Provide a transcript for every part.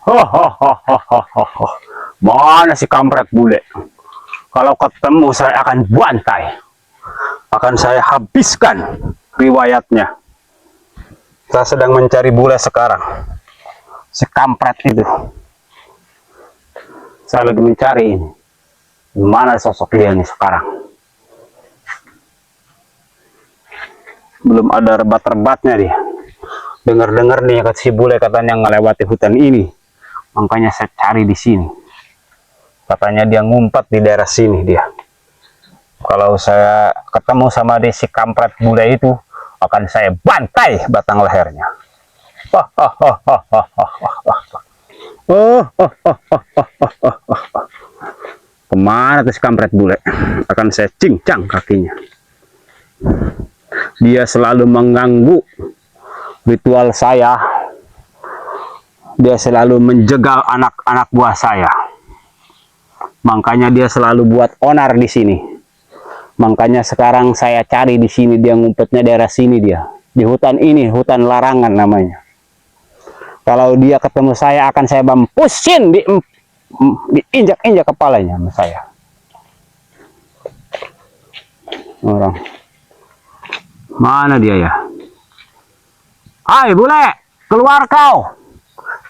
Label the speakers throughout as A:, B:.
A: Hahaha. Mana si kampret bule? Kalau ketemu saya akan bantai. Akan saya habiskan riwayatnya. Saya sedang mencari bule sekarang. Si kampret itu. Saya lagi mencari ini. Gimana sosok dia nih sekarang? Belum ada rebat-rebatnya dia. Dengar-dengar nih kata si bule katanya ngelewati hutan ini. Makanya saya cari di sini. Katanya dia ngumpet di daerah sini dia. Kalau saya ketemu sama si kampret bule itu, akan saya bantai batang lehernya. Kemana tuh si kampret bule? Akan saya cincang kakinya. Dia selalu mengganggu ritual saya. Dia selalu menjegal anak-anak buah saya. Makanya dia selalu buat onar di sini. Makanya sekarang saya cari di sini, dia ngumpetnya daerah sini dia. Di hutan ini, hutan larangan namanya. Kalau dia ketemu saya akan saya bampusin, diinjak-injak kepalanya sama saya. Orang. Mana dia ya? Hai bule, keluar kau.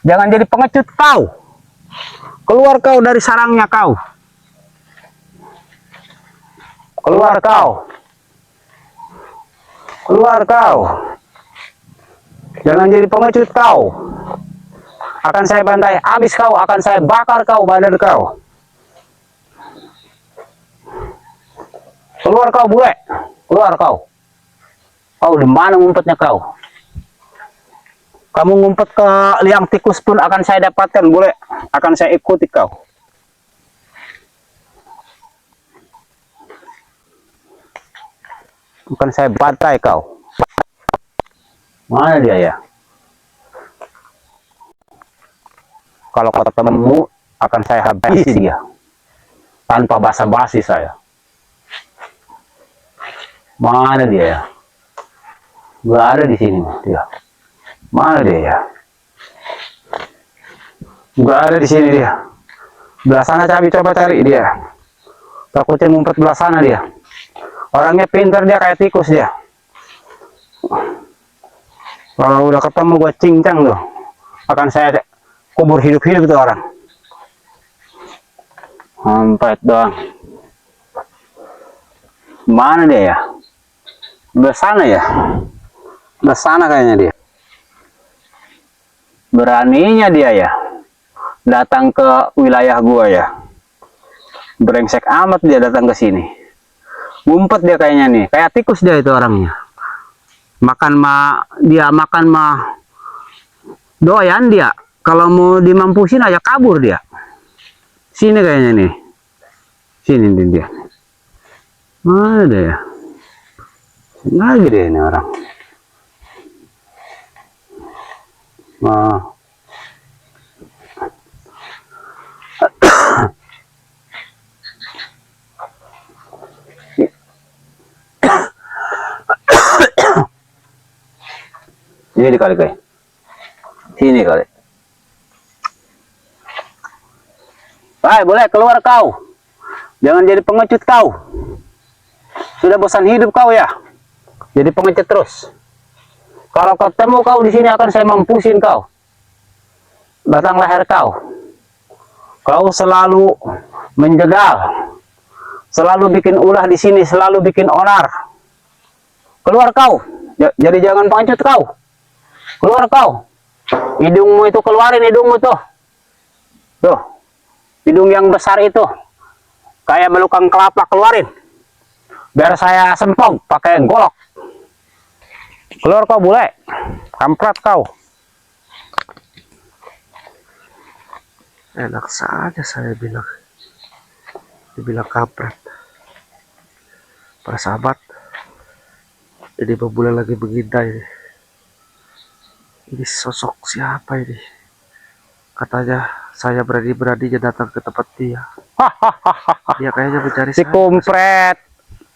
A: Jangan jadi pengecut kau. Keluar kau dari sarangnya kau. Keluar kau. Keluar kau. Jangan jadi pengecut kau. Akan saya bantai habis kau, akan saya bakar kau badan kau. Keluar kau bule. Keluar kau. Kau di mana ngumpetnya kau? Kamu ngumpet ke liang tikus pun akan saya dapatkan bule. Akan saya ikuti kau. Akan saya bantai kau. Mana dia ya? Kalau kau ketemu akan saya habisi dia. Tanpa basa-basi saya. Mana dia ya? Gak ada di sini dia. Mana dia ya? Gak ada di sini dia. Belah sana coba cari dia. Takutnya ngumpet belah sana dia. Orangnya pintar dia, kayak tikus dia. Kalau udah ketemu gue cincang tuh. Akan saya kubur hidup-hidup tuh orang. Hampet doang. Mana dia ya? Belah sana ya? Belah sana kayaknya dia. Beraninya dia ya datang ke wilayah gua ya. Brengsek amat dia datang ke sini. Ngumpet dia kayaknya nih, kayak tikus dia itu orangnya. Makan doyan dia. Kalau mau dimampusin aja kabur dia. Sini kayaknya nih. Sini nih dia. Mana dia ya? Lagi deh ini orang. Nah. Ini kali guys. Sini kali. Hai, boleh keluar kau. Jangan jadi pengecut kau. Sudah bosan hidup kau ya. Jadi pengecut terus. Kalau ketemu kau di sini akan saya mampusin kau. Batang leher kau. Kau selalu menjegal. Selalu bikin ulah di sini, selalu bikin onar. Keluar kau. Jadi jangan pengecut kau. Keluar kau. Hidungmu itu keluarin hidungmu tuh. Tuh. Hidung yang besar itu. Kayak belukang kelapa keluarin. Biar saya sempong pakai golok. Keluar kau bule. Kampret kau.
B: Enak saja saya bilang. Dibilang kampret. Para sahabat. Ini bebulan lagi menghindar. Ini sosok siapa ini? Katanya saya berani-beraninya datang ke tempat dia. Dia kayaknya mencari
A: si kumpret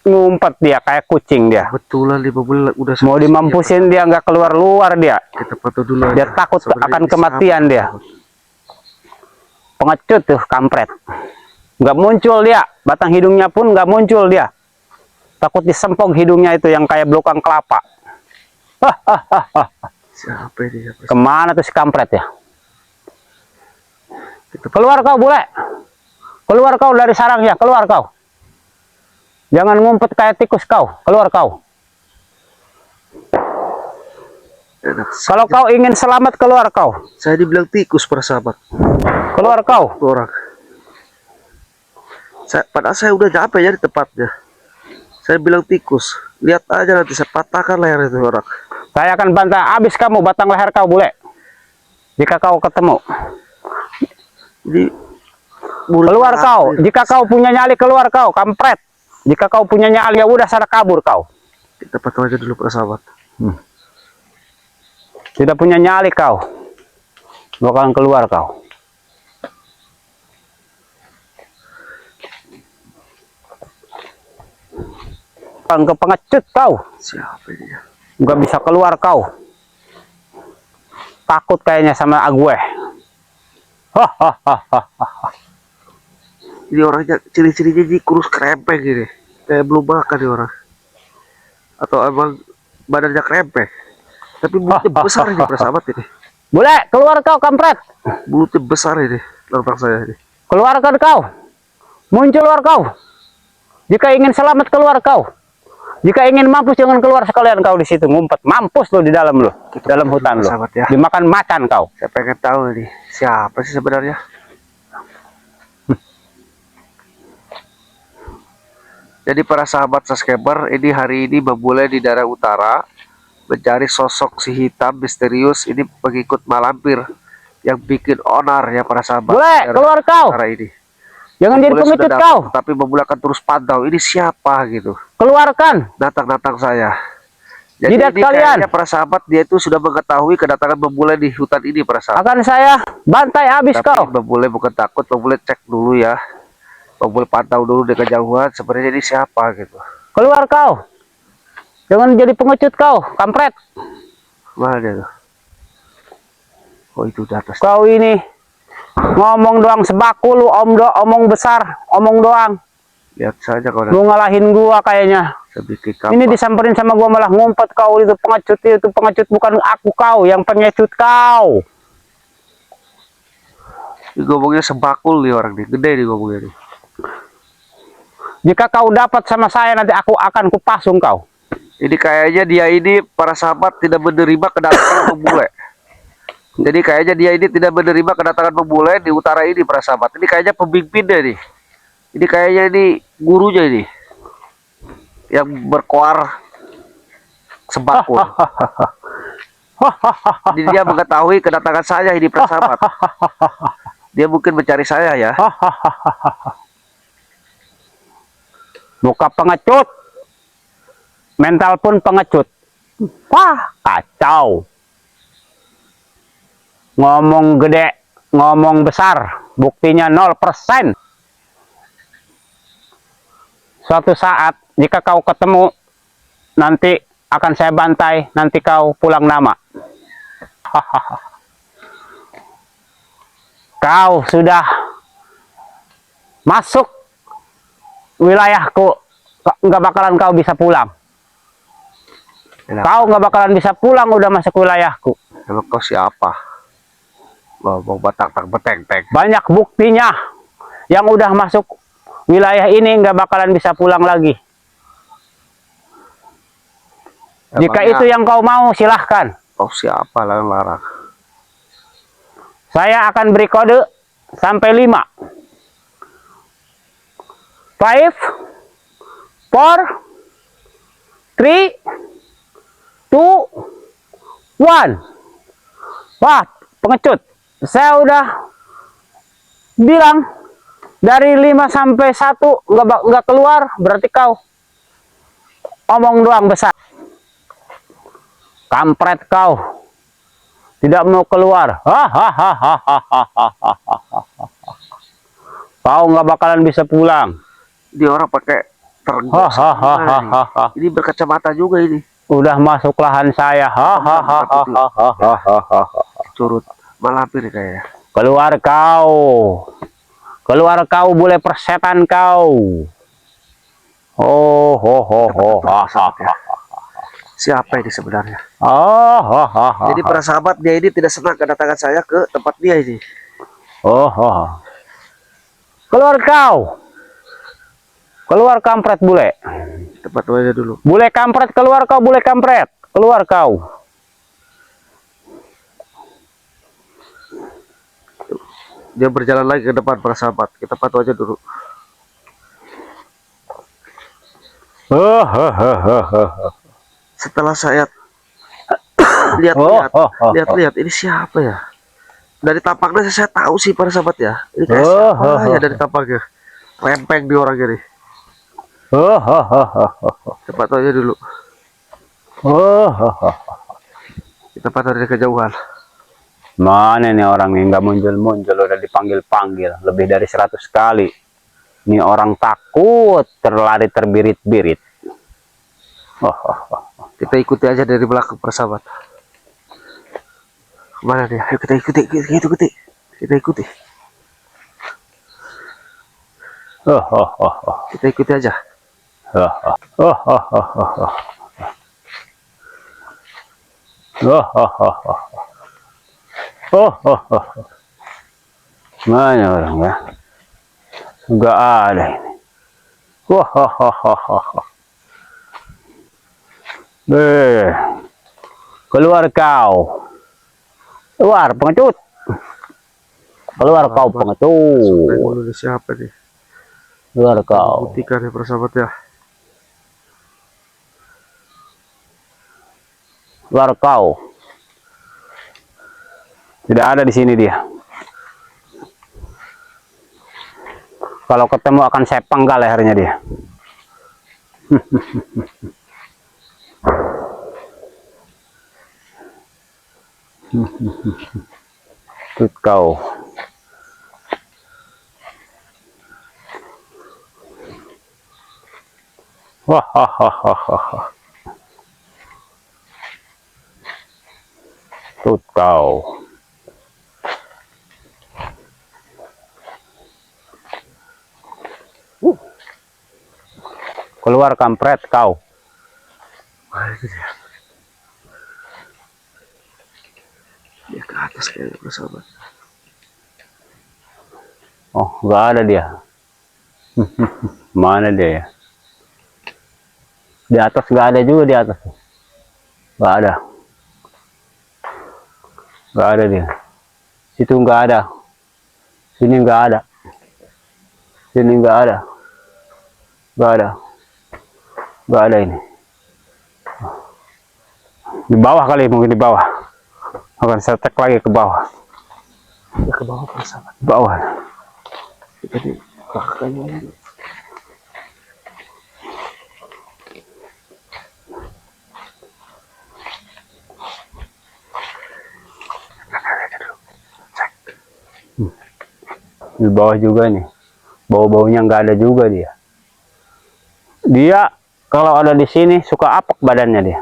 A: ngumpet dia kayak kucing dia.
B: Betulan 5 bulan udah
A: mau dimampusin dia nggak keluar dia.
B: Kita foto dulu
A: dia
B: aja.
A: Takut
B: sebenarnya
A: akan kematian dia. Pengecut tuh kampret. Nggak muncul dia. Batang hidungnya pun nggak muncul dia. Takut disempog hidungnya itu yang kayak belukang kelapa.
B: Siapa ini? Siapa?
A: Kemana tuh si kampret ya? Keluar kau, bule. Keluar kau dari sarangnya. Keluar kau. Jangan ngumpet kayak tikus kau. Keluar kau. Kalau kau ingin selamat, keluar kau.
B: Saya dibilang tikus para sahabat.
A: Keluar kau.
B: Orang. Padahal saya udah capek ya di tempatnya. Saya bilang tikus. Lihat aja nanti saya patahkan leher itu orang.
A: Saya akan bantai habis kamu batang leher kau, bule. Jika kau ketemu.
B: Jadi
A: Keluar kau. Jika kau punya nyali, keluar kau, kampret. Jika kau punya nyali, ya udah sana kabur kau.
B: Kita patah aja dulu para sahabat.
A: Tidak punya nyali kau. Bakalan keluar kau. Enggak pengecut kau.
B: Siapa ini ya?
A: Enggak bisa keluar kau. Takut kayaknya sama gue.
B: Ini orangnya ciri-cirinya jadi kurus krempeng gini. Kayak belum makan nih orang. Atau emang badannya krempeng. Tapi mulutnya besar ini para sahabat ini.
A: Boleh keluar kau, kampret.
B: Mulutnya besar ini. Lantang saya ini.
A: Keluarkan kau. Muncul keluar kau. Jika ingin selamat, keluar kau. Jika ingin mampus, jangan keluar sekalian kau di situ ngumpet. Mampus lo di dalam lo, dalam hutan lo.
B: Ya.
A: Dimakan macan kau.
B: Saya pengen tahu nih siapa sih sebenarnya. Jadi para sahabat subscriber, ini hari ini Bebule di daerah utara mencari sosok si hitam misterius ini pengikut malampir yang bikin onar ya para sahabat.
A: Boleh keluar kau.
B: Ini.
A: Jangan jadi pengecut kau.
B: Tapi Bebule akan terus pantau ini siapa gitu.
A: Keluarkan.
B: Datang saya. Jadi
A: Jidat
B: ini
A: kalian.
B: kayaknya para sahabat dia itu sudah mengetahui kedatangan Bebule di hutan ini para sahabat.
A: Akan saya bantai habis
B: tapi
A: kau.
B: Bebule bukan takut, Bebule cek dulu ya. Bebule pantau dulu dari kejauhan sebenarnya ini siapa gitu.
A: Keluar kau. Jangan jadi pengecut kau, kampret.
B: Mana dia tuh? Oh itu di atas.
A: Kau ini ngomong doang sebakul lu, omong besar, omong doang.
B: Lihat saja kau.
A: Mau ngalahin gua kayaknya. Ini disamperin sama gua malah ngumpet kau. Itu pengecut bukan aku kau yang pengecut kau.
B: Ini ngomongnya sebakul nih orang nih, gede nih ngomongnya nih.
A: Jika kau dapat sama saya nanti aku akan kupasung kau.
B: Ini kayaknya dia ini para sahabat tidak menerima kedatangan Bebule. Jadi kayaknya dia ini tidak menerima kedatangan Bebule di utara ini para sahabat. Ini kayaknya pemimpinnya nih. Ini kayaknya ini gurunya ini. Yang berkoar sebakul. Jadi dia mengetahui kedatangan saya ini para sahabat. Dia mungkin mencari saya ya.
A: Muka pengecut. Mental pun pengecut. Wah, kacau. Ngomong gede, ngomong besar, buktinya 0%. Suatu saat, jika kau ketemu, nanti akan saya bantai, nanti kau pulang nama. Kau sudah masuk wilayahku, nggak bakalan kau bisa pulang. Kau nggak bakalan bisa pulang udah masuk wilayahku.
B: Emang kau siapa? Mau batak beteng-teng.
A: Banyak buktinya. Yang udah masuk wilayah ini nggak bakalan bisa pulang lagi. Emangnya, jika itu yang kau mau, silahkan.
B: Kau siapa larang-larang?
A: Saya akan beri kode sampai 5. 5, 4, 3, 2, 1. Wah, pengecut. Saya udah bilang dari 5 sampai 1 nggak keluar, berarti kau omong doang besar. Kampret kau. Tidak mau keluar. Kau nggak bakalan bisa pulang.
B: Dia orang pakai tergos. Ini berkacamata juga ini.
A: Udah masuk lahan saya.
B: Curut malampir kayaknya.
A: Keluar kau. Keluar kau bule persetan kau. Oh, ho, ho, ho, ha, ha, ha.
B: Siapa ini sebenarnya?
A: Oh, ha, ha, ha,
B: Jadi
A: ha.
B: para sahabat, dia ini tidak senang kedatangan saya ke tempat dia ini.
A: Oh, ho, ha. Keluar kau. Keluar kampret bule.
B: Tempat aja dulu.
A: Bule kampret keluar kau, bule kampret. Keluar kau.
B: Dia berjalan lagi ke depan para sahabat. Kita patuh aja dulu.
A: Oh, ho, ho, ho, ho, ho.
B: Setelah saya
A: Oh,
B: lihat-lihat,
A: oh, oh,
B: lihat-lihat, ini siapa ya? Dari tampaknya saya tahu sih para sahabat ya. Ini kayak
A: Oh,
B: siapa
A: oh,
B: ya
A: oh.
B: dari tampaknya? Rempeng di orang ini.
A: Oh, ho, ho, ho, ho, ho.
B: Kita patuh aja dulu.
A: Oh, ho, ho.
B: Kita patuh dari kejauhan.
A: Mana nih orang yang nggak muncul-muncul udah dipanggil-panggil lebih dari 100 kali. Ini orang takut terlari terbirit-birit. Oh, oh, oh.
B: Kita ikuti aja dari belakang para sahabat. Kemana dia? Ayo kita ikuti, kita ikuti. Kita ikuti.
A: Oh, oh, oh, oh.
B: Kita ikuti aja.
A: Oh, oh, oh, oh, oh, oh. Oh, oh, oh, oh. Oh, oh, oh. Mana orang ya? Enggak ada ini. Wah, oh, oh, oh, oh, oh. Keluar kau. Keluar pengecut. Keluar kau
B: Sampai
A: pengecut.
B: dulu nih siapa nih?
A: Keluar kau.
B: Buktikan ya para sahabat ya.
A: Keluar kau. Tidak ada di sini dia. Kalau ketemu akan saya penggal lehernya dia. Tut kau. Wah, ha, ha, ha, ha, ha. Tut kau. Keluar kampret kau.
B: Wah, itu dia. Dia ke atas kayaknya para sahabat.
A: Oh, nggak ada dia. Mana dia ya? Di atas nggak ada juga di atas. Nggak ada. Nggak ada dia. Situ nggak ada. Sini nggak ada. Sini nggak ada. Nggak ada. Nggak ada ini. Di bawah kali, mungkin di bawah. Akan saya tek lagi ke bawah.
B: Dia ke bawah para sahabat.
A: Bawah.
B: Kita di belakangnya ini.
A: Di bawah juga nih. Bau-baunya nggak ada juga dia. Dia kalau ada di sini suka apek badannya dia.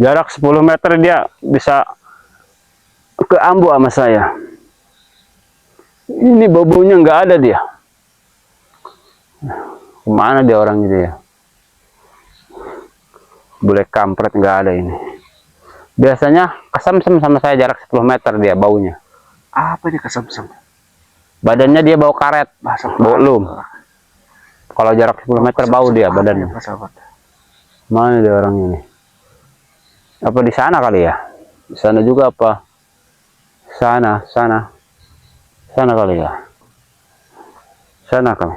A: Jarak 10 meter dia bisa ke ambu sama saya. Ini bau-baunya nggak ada dia. Kemana dia orang gitu ya? Bule kampret nggak ada ini. Biasanya kesamsem sama saya jarak 10 meter dia baunya.
B: Apa ini kesam-sam?
A: Badannya dia bau karet, bau lum.
B: Apa
A: Kalau jarak 10 meter bau dia badannya.
B: para sahabat?
A: Mana dia orang ini? Apa di sana kali ya? Di sana juga apa? Sana kali ya? Sana kali.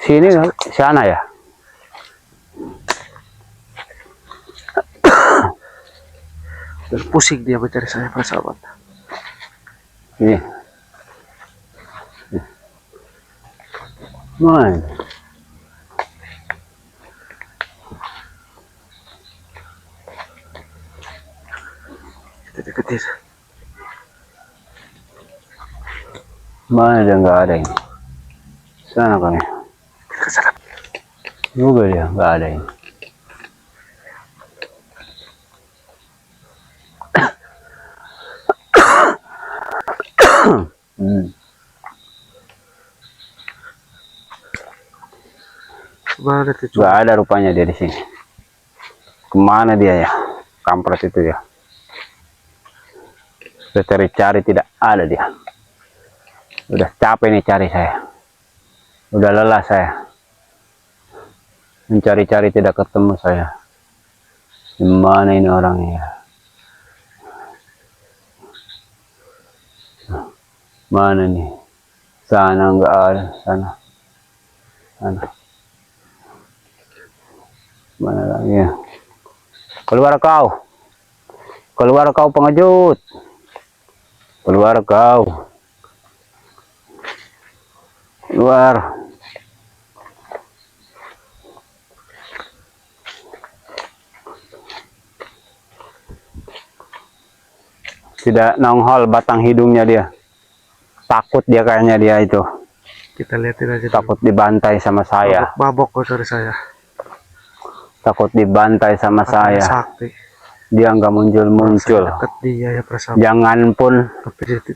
A: Sini kali? Sana ya?
B: Dan pusing dia mencari saya para sahabat.
A: Ini. Mana?
B: Kita deketin.
A: Mana dia nggak ada ini? Sana kali.
B: Kita ke sana.
A: Juga dia nggak ada ini.
B: Mana tuh?
A: Gak ada rupanya dia di sini. Kemana dia ya? Kampret itu ya. Saya cari-cari tidak ada dia. Udah capek nih cari saya. Udah lelah saya. Mencari-cari tidak ketemu saya. Gimana ini orangnya? Mana nih? Sana enggak ada. Sana. Sana. Mana lagi ya? Keluar kau. Keluar kau pengecut. Keluar kau. Keluar. Tidak nongol batang hidungnya dia. Takut dia kayaknya dia itu.
B: Kita lihatin aja.
A: Takut dibantai sama saya.
B: Mabok kok dari saya.
A: Takut dibantai sama saya.
B: Sakti.
A: Dia nggak muncul-muncul.
B: Deket dia ya persahabat.
A: Jangan pun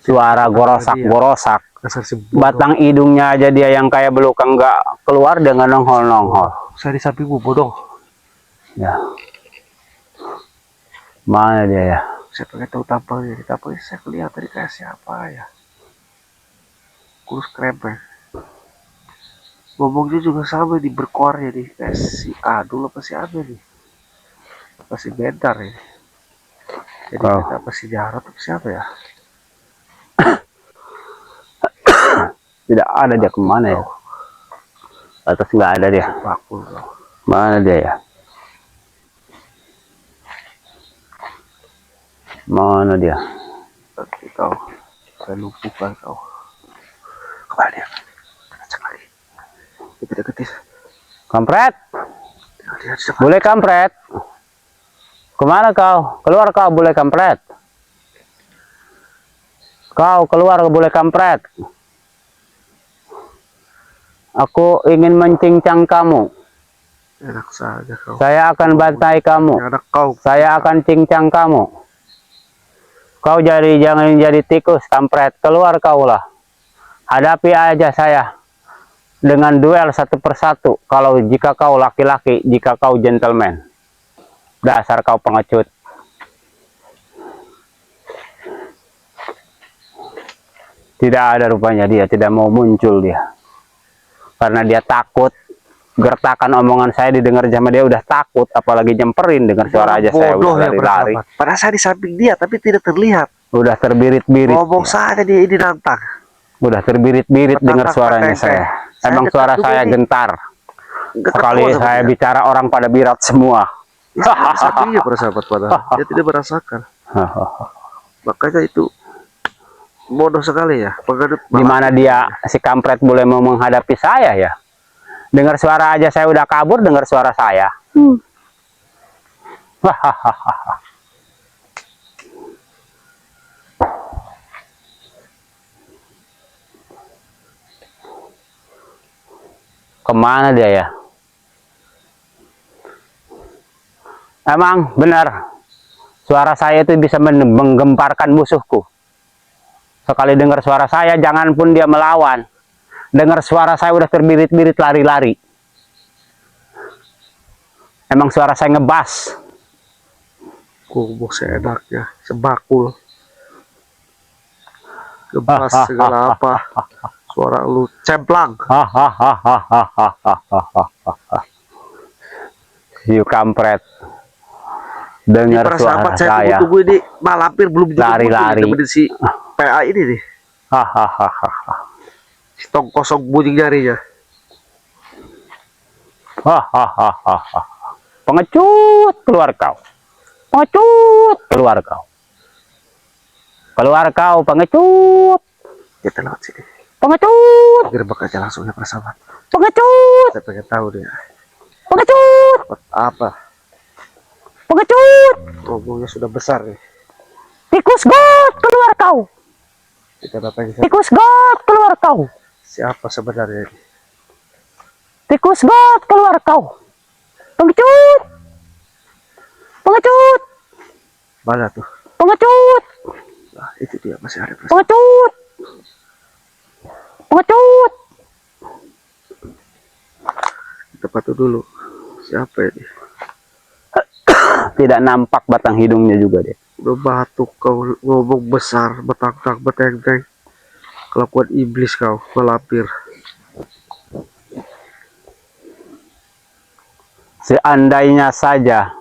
A: suara gorosak-gorosak. Batang hidungnya aja dia yang kayak belukang nggak keluar dengan nongol-nongol.
B: Saya di sampingmu bodoh.
A: Ya. Mana dia ya?
B: Saya pengen tahu tampangnya. Tampangnya saya kelihatan kayak siapa ya. Kurus krempeng. Ngomongnya juga sama di berkoarnya nih. Kayak si Adul apa si Abe nih. Apa si Bentar ya. Jadi apa si Jarot apa siapa ya.
A: Tidak ada dia kemana ya? Atas nggak ada dia.
B: Bakul.
A: Mana dia ya? Mana dia?
B: Nanti kau. Saya lumpuhkan kau. Kembali dia. Cek lagi. Kita deketin.
A: Kampret.
B: Dia
A: Boleh kampret. Kemana kau? Keluar kau boleh kampret. Kau keluar boleh kampret. Aku ingin mencincang kamu.
B: Enak saja kau.
A: Saya akan bantai kamu.
B: Enak kau.
A: Saya akan cincang kamu. Kau jangan jadi tikus kampret. Keluar kaulah. Hadapi aja saya dengan duel satu persatu. Kalau jika kau laki-laki, jika kau gentleman. Dasar kau pengecut. Tidak ada rupanya dia, tidak mau muncul dia. Karena dia takut. Gertakan omongan saya didengar sama dia udah takut, apalagi nyemperin dengar suara aja saya udah lari-lari.
B: Padahal saya di samping dia tapi tidak terlihat.
A: Udah terbirit-birit.
B: Ngomong saja dia ini nantang.
A: Udah terbirit-birit dengar suaranya saya. Emang suara saya gentar. Sekali saya bicara orang pada birat semua.
B: Sapinya persahabat padahal dia tidak merasakan. Makanya itu bodoh sekali ya.
A: Gimana dia si kampret boleh mau menghadapi saya ya? Dengar suara aja saya udah kabur, dengar suara saya. Kemana dia ya? Emang benar suara saya itu bisa menggemparkan musuhku. Sekali dengar suara saya, jangan pun dia melawan. Dengar suara saya udah terbirit-birit lari-lari. Emang suara saya ngebas.
B: Kubuk seenaknya, sebakul. Ngebas segala apa. Suara lu cemplang.
A: You kampret. Dengar suara saya.
B: Tunggu ini malampir belum
A: lari-lari.
B: Si PA ini nih. Tong kosong bunyi jarinya.
A: Pengecut, keluar kau. Pengecut, keluar kau. Keluar kau, pengecut.
B: Kita lewat sini.
A: Pengecut.
B: Gerbek aja langsung ya persahabat.
A: Pengecut.
B: Saya pengen tahu dia.
A: Pengecut.
B: Apa?
A: Pengecut.
B: Ngomongnya sudah besar nih.
A: Tikus God, keluar kau.
B: Kita datang ke
A: Tikus God, keluar kau.
B: Siapa sebenarnya ini?
A: Tikus God, keluar kau. Pengecut. Pengecut.
B: Mana tuh?
A: Pengecut.
B: Nah, itu dia masih ada persahabat.
A: Pengecut. Pengecut.
B: Kita Siapa tuh dulu? Siapa ini?
A: Tidak nampak batang hidungnya juga deh.
B: Udah batuk kau, ngomong besar, betang-tang, beteng-teng. Kelakuan iblis kau, melapir.
A: Seandainya saja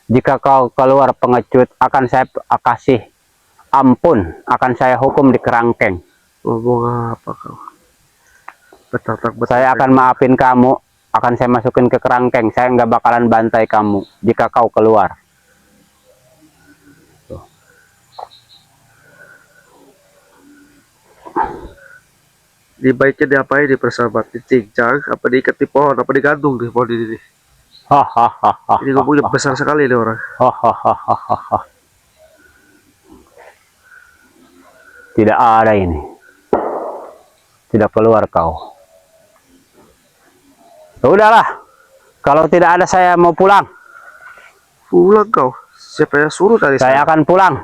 A: jika kau keluar pengecut, akan saya kasih ampun, akan saya hukum di kerangkeng.
B: Ngomong apa kau? Betang-tang, beteng-teng.
A: Saya akan maafin kamu, akan saya masukin ke kerangkeng. Saya nggak bakalan bantai kamu jika kau keluar. Tuh.
B: Di baiknya diapain di persahabat? Dicincang, apa diikat di pohon, apa digantung di pohon ini?
A: Hahaha.
B: Ini ngomongnya besar sekali nih orang.
A: Hahaha. Tidak ada ini. Tidak keluar kau. Ya udahlah. Kalau tidak ada saya mau pulang.
B: Pulang kau. Siapa yang suruh tadi?
A: Saya akan pulang.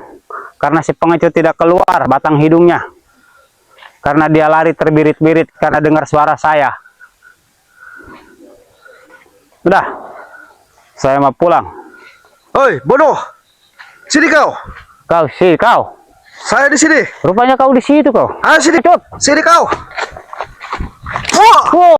A: Karena si pengecut tidak keluar batang hidungnya. Karena dia lari terbirit-birit karena dengar suara saya. Udah. Saya mau pulang.
B: Oi, bodoh. Sini kau.
A: Kau.
B: Saya di sini.
A: Rupanya kau di situ kau.
B: Ayo sini.
A: Cut.
B: Sini kau.
A: Wow.